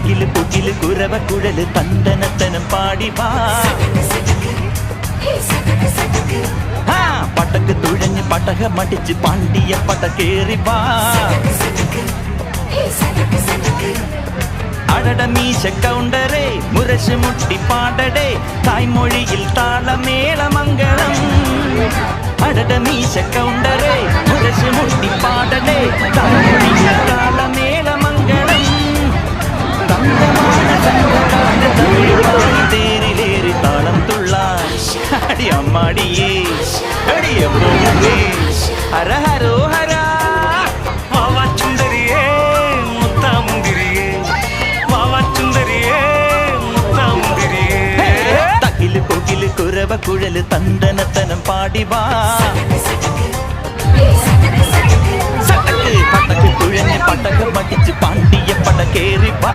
തക്കില് പുകില് കുരവ കുഴല് തന്തനത്തനം പാടി വാ പടക്ക് തുഴഞ്ഞ് പടക മടിച്ച് പാണ്ടിയ പട കേറി വാ അടട മീശ കൗണ്ടറേ മുരശ് മുട്ടി പാടടേ തായ്മൊഴിയിൽ താളമേളമംഗളം അടട മീശ കൗണ്ടറേ മുരശ് മുട്ടി പാടടേ തായ്മൊഴിയിൽ താളമേളമംഗളം തേരിലേറി താളം തുള്ളാൻ അടി അമ്മാടിയേ അടിയേ ഹര ഹരോ ഹര വാവാച്ചുന്തരിയേ മുത്താമുന്തിരിയേ വാവാച്ചുന്തരിയേ മുത്താമുന്തിരിയേ തകില് പുകില് കുരവ കുഴല് തന്തനത്തനം പാടി വാ സടക്ക് പടക്ക് തുഴഞ്ഞ് പടക മടിച്ച് പാണ്ടിയ പട കേറി വാ